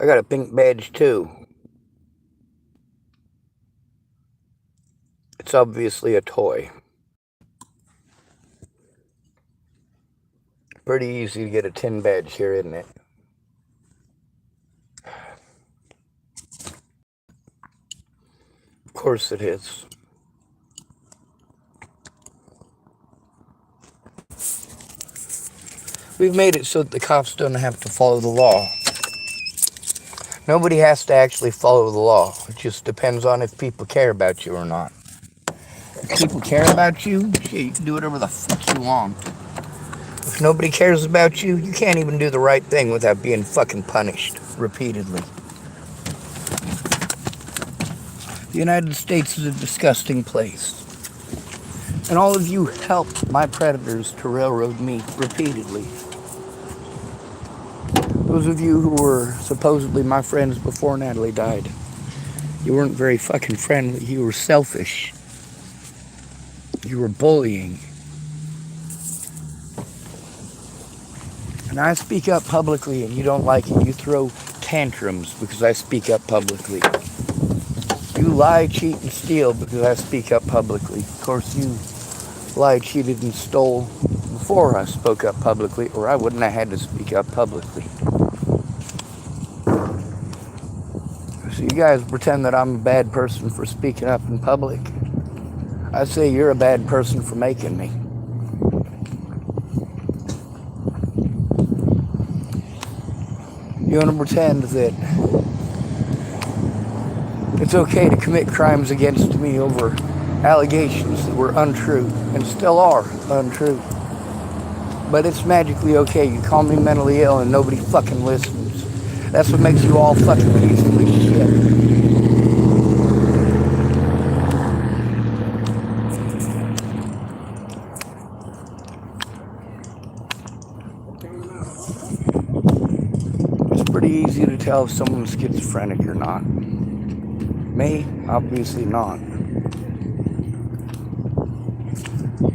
I got a pink badge too. It's obviously a toy. Pretty easy to get a tin badge here, isn't it? Of course it is. We've made it so that the cops don't have to follow the law. Nobody has to actually follow the law. It just depends on if people care about you or not. If people care about you, shit, you can do whatever the fuck you want. If nobody cares about you, you can't even do the right thing without being fucking punished repeatedly. The United States is a disgusting place. And all of you helped my predators to railroad me repeatedly. Those of you who were supposedly my friends before Natalie died, you weren't very fucking friendly. You were selfish. You were bullying. And I speak up publicly and you don't like it. You throw tantrums because I speak up publicly. You lie, cheat, and steal because I speak up publicly. Of course, you lied, cheated, and stole before I spoke up publicly, or I wouldn't have had to speak up publicly. So you guys pretend that I'm a bad person for speaking up in public. I say you're a bad person for making me. You want to pretend that it's okay to commit crimes against me over allegations that were untrue and still are untrue. But it's magically okay. You call me mentally ill and nobody fucking listens. That's what makes you all fucking pieces of shit. It's pretty easy to tell if someone's schizophrenic or not. Me? Obviously not.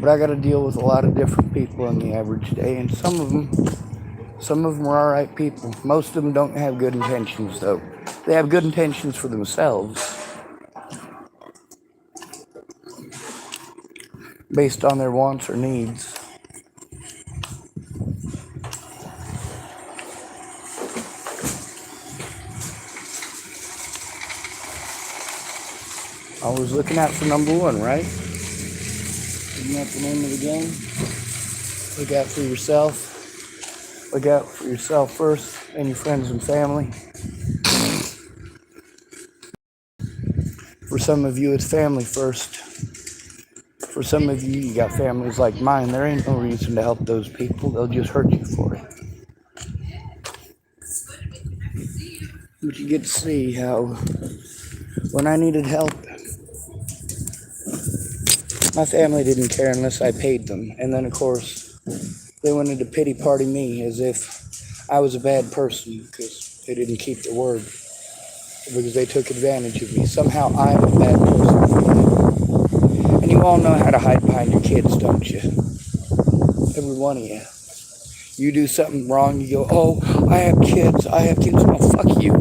But I gotta deal with a lot of different people in the average day, and some of them are alright people. Most of them don't have good intentions, though. They have good intentions for themselves, based on their wants or needs. Always looking out for number one, right? Isn't that the name of the game? Look out for yourself. Look out for yourself first, and your friends and family. For some of you, it's family first. For some of you, you got families like mine. There ain't no reason to help those people. They'll just hurt you for it. But you get to see how when I needed help, my family didn't care unless I paid them. And then, of course, they wanted to pity party me as if I was a bad person because they didn't keep their word, because they took advantage of me. Somehow I'm a bad person. And you all know how to hide behind your kids, don't you? Every one of you. You do something wrong, you go, oh, I have kids. Oh, fuck you.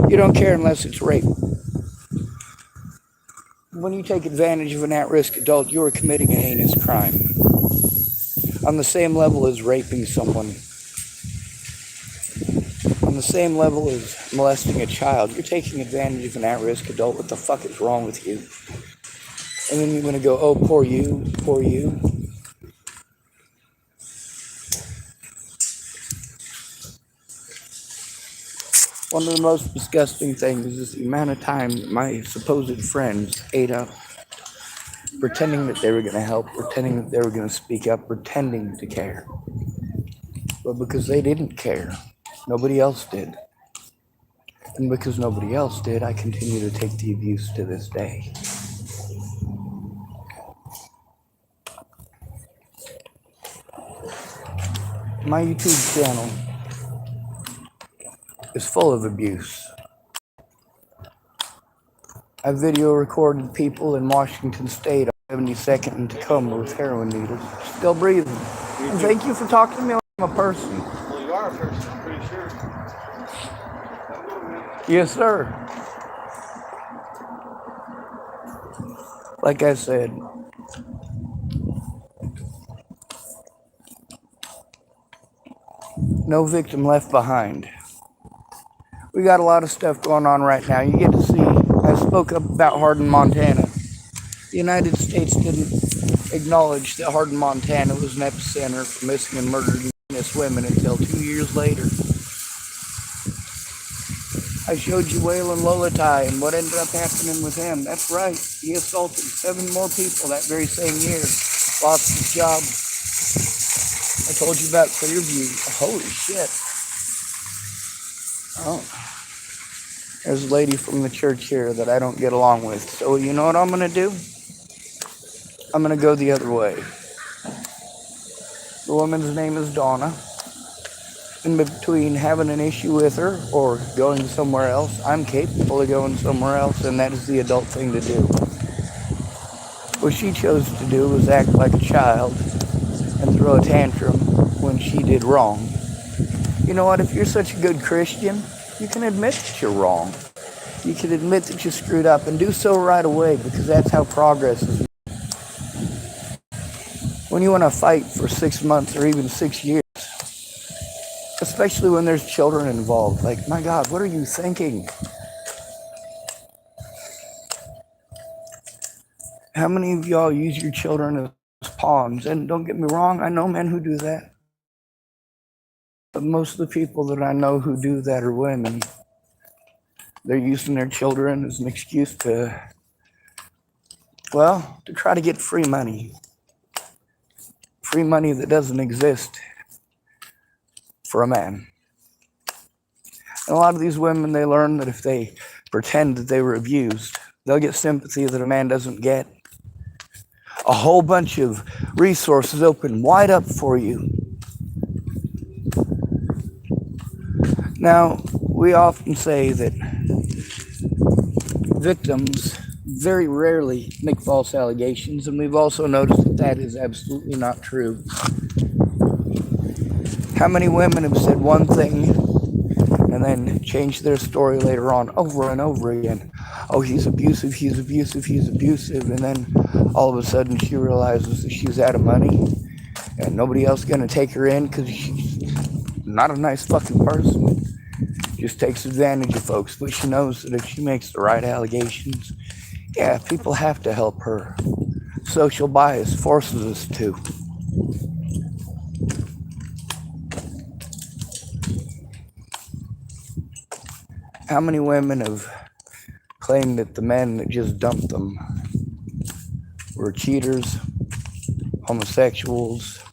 You don't care unless it's rape. When you take advantage of an at-risk adult, you are committing a heinous crime. On the same level as raping someone. On the same level as molesting a child, you're taking advantage of an at-risk adult. What the fuck is wrong with you? And then you're going to go, oh, poor you, poor you. One of the most disgusting things is the amount of time that my supposed friends ate up, pretending that they were going to help, pretending that they were going to speak up, pretending to care. But because they didn't care, nobody else did. And because nobody else did, I continue to take the abuse to this day. My YouTube channel is full of abuse. I video recorded people in Washington State on 72nd and Tacoma with heroin needles, still breathing. And thank you for talking to me like I'm a person. are a person, I'm pretty sure. Yes, sir. Like I said, no victim left behind. We got a lot of stuff going on right now. You get to see, I spoke up about Hardin, Montana. The United States didn't acknowledge that Hardin, Montana was an epicenter for missing and murdered Indigenous women until 2 years later. I showed you Waylon Lolatai and what ended up happening with him. That's right. He assaulted 7 more people that very same year. Lost his job. I told you about Clearview. Holy shit. Oh. There's a lady from the church here that I don't get along with. So you know what I'm going to do? I'm going to go the other way. The woman's name is Donna. In between having an issue with her or going somewhere else, I'm capable of going somewhere else, and that is the adult thing to do. What she chose to do was act like a child and throw a tantrum when she did wrong. You know what? If you're such a good Christian, you can admit that you're wrong. You can admit that you screwed up and do so right away, because that's how progress is. When you want to fight for 6 months or even 6 years, especially when there's children involved, like, my God, what are you thinking? How many of y'all use your children as pawns? And don't get me wrong, I know men who do that. But most of the people that I know who do that are women. They're using their children as an excuse to try to get free money. Free money that doesn't exist for a man. And a lot of these women, they learn that if they pretend that they were abused, they'll get sympathy that a man doesn't get. A whole bunch of resources open wide up for you. Now, we often say that victims very rarely make false allegations, and we've also noticed that that is absolutely not true. How many women have said one thing and then changed their story later on over and over again? Oh, he's abusive, he's abusive, he's abusive. And then all of a sudden she realizes that she's out of money and nobody else is going to take her in because she's not a nice fucking person. Just takes advantage of folks. But she knows that if she makes the right allegations, yeah, people have to help her. Social bias forces us to. How many women have claimed that the men that just dumped them were cheaters, homosexuals,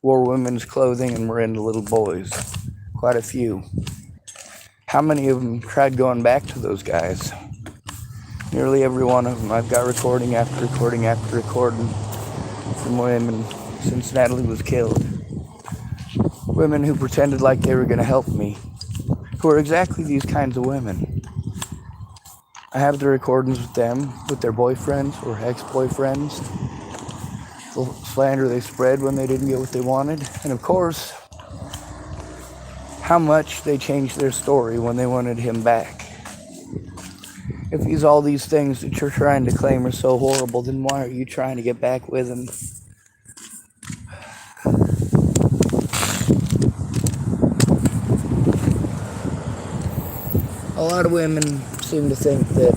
wore women's clothing, and were into little boys? Quite a few. How many of them tried going back to those guys? Nearly every one of them. I've got recording after recording after recording from women since Natalie was killed. Women who pretended like they were going to help me, who are exactly these kinds of women. I have the recordings with them, with their boyfriends or ex-boyfriends, the slander they spread when they didn't get what they wanted, and of course, how much they changed their story when they wanted him back. If he's all these things that you're trying to claim are so horrible, then why are you trying to get back with him? A lot of women seem to think that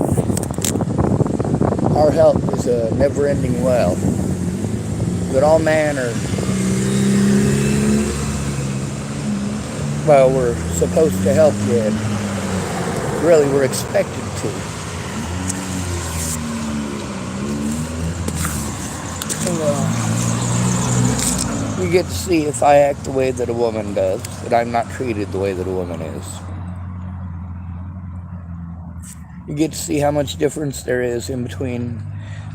our help is a never-ending well. That all men are, we're supposed to help you, and really we're expected to. You get to see if I act the way that a woman does, that I'm not treated the way that a woman is. You get to see how much difference there is in between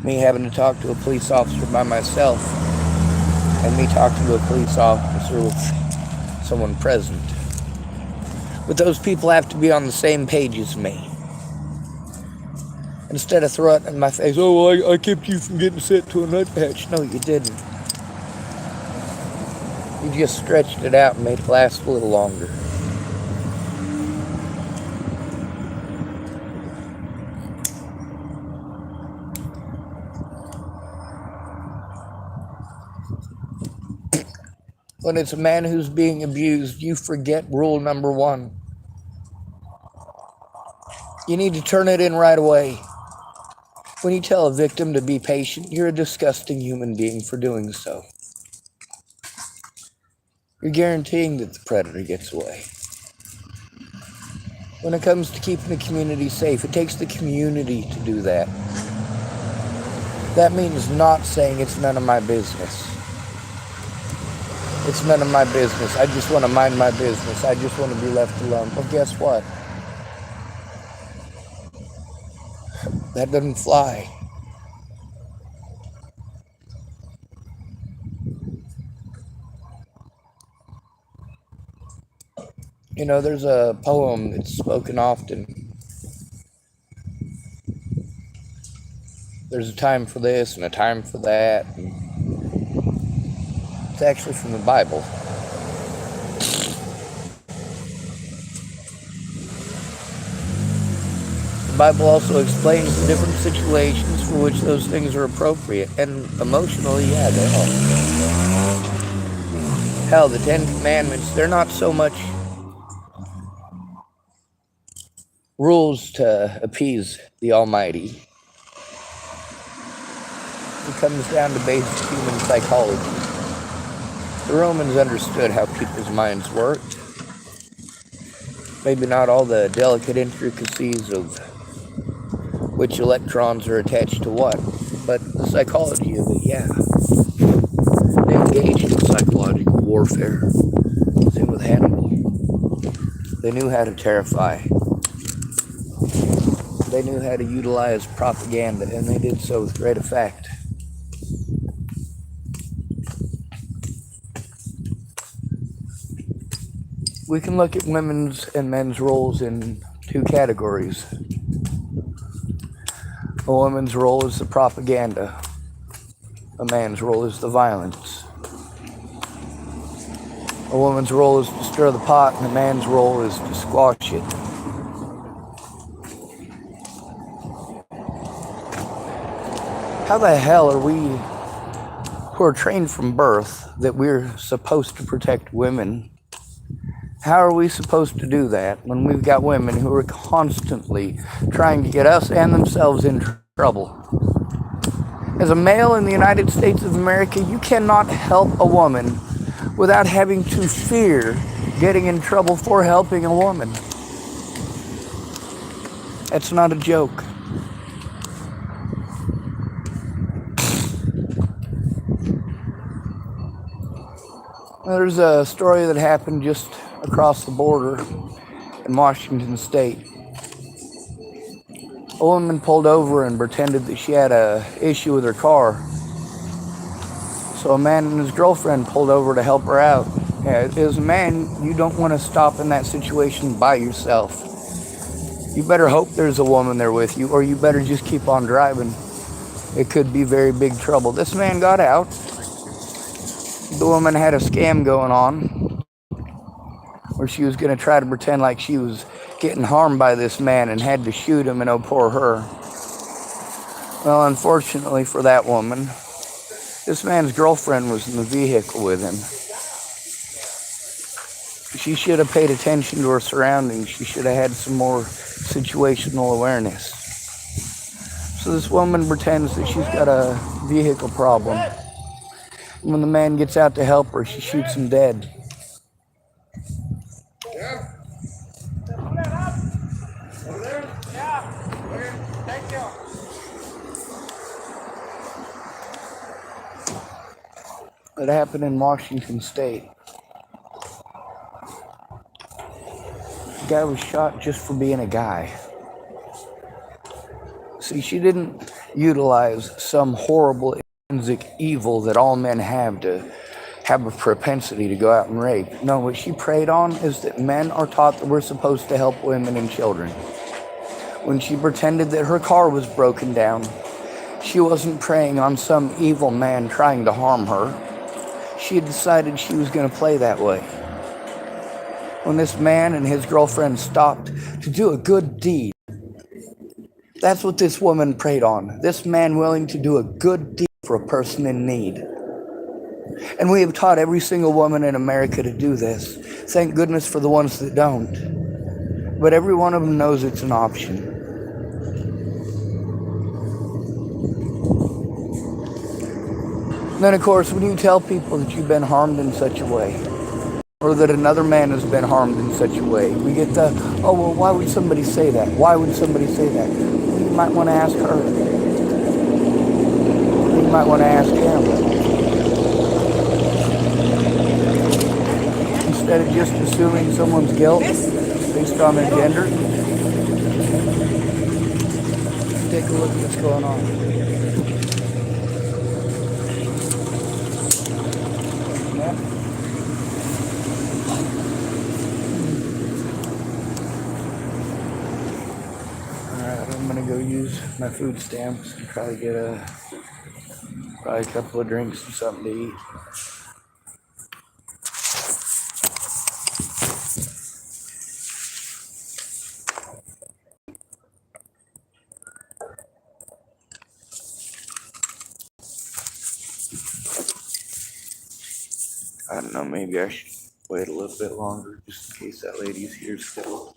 me having to talk to a police officer by myself and me talking to a police officer with someone present. But those people have to be on the same page as me. Instead of throwing it in my face, oh, well, I kept you from getting sent to a nut patch. No, you didn't. You just stretched it out and made it last a little longer. When it's a man who's being abused, you forget rule number one. You need to turn it in right away. When you tell a victim to be patient, you're a disgusting human being for doing so. You're guaranteeing that the predator gets away. When it comes to keeping the community safe, it takes the community to do that. That means not saying it's none of my business. It's none of my business. I just want to mind my business. I just want to be left alone. Well, guess what? That doesn't fly. You know, there's a poem that's spoken often. There's a time for this and a time for that. It's actually from the Bible. The Bible also explains the different situations for which those things are appropriate. And emotionally, yeah, they are. Hell, the Ten Commandments, they're not so much rules to appease the Almighty. It comes down to basic human psychology. The Romans understood how people's minds worked. Maybe not all the delicate intricacies of which electrons are attached to what, but the psychology of it, yeah. They engaged in psychological warfare. Same with Hannibal. They knew how to terrify. They knew how to utilize propaganda, and they did so with great effect. We can look at women's and men's roles in two categories. A woman's role is the propaganda. A man's role is the violence. A woman's role is to stir the pot, and a man's role is to squash it. How the hell are we, who are trained from birth, that we're supposed to protect women? How are we supposed to do that when we've got women who are constantly trying to get us and themselves in trouble? As a male in the United States of America, you cannot help a woman without having to fear getting in trouble for helping a woman. That's not a joke. There's a story that happened just across the border in Washington State. A woman pulled over and pretended that she had an issue with her car. So a man and his girlfriend pulled over to help her out. As a man, you don't want to stop in that situation by yourself. You better hope there's a woman there with you, or you better just keep on driving. It could be very big trouble. This man got out. The woman had a scam going on where she was going to try to pretend like she was getting harmed by this man and had to shoot him, and oh, poor her. Well, unfortunately for that woman, this man's girlfriend was in the vehicle with him. She should have paid attention to her surroundings. She should have had some more situational awareness. So this woman pretends that she's got a vehicle problem. When the man gets out to help her, she shoots him dead. It happened in Washington State. The guy was shot just for being a guy. See, she didn't utilize some horrible intrinsic evil that all men have to have a propensity to go out and rape. No, what she preyed on is that men are taught that we're supposed to help women and children. When she pretended that her car was broken down, she wasn't preying on some evil man trying to harm her. she had decided she was going to play that way. When this man and his girlfriend stopped to do a good deed, that's what this woman preyed on. This man willing to do a good deed for a person in need. And we have taught every single woman in America to do this. Thank goodness for the ones that don't. But every one of them knows it's an option. And then, of course, when you tell people that you've been harmed in such a way, or that another man has been harmed in such a way, we get the, oh, well, why would somebody say that? Why would somebody say that? Well, you might want to ask her. You might want to ask him. Instead of just assuming someone's guilt based on their gender, take a look at what's going on. I'm gonna go use my food stamps and try to get probably a couple of drinks and something to eat. I don't know, maybe I should wait a little bit longer just in case that lady's here still.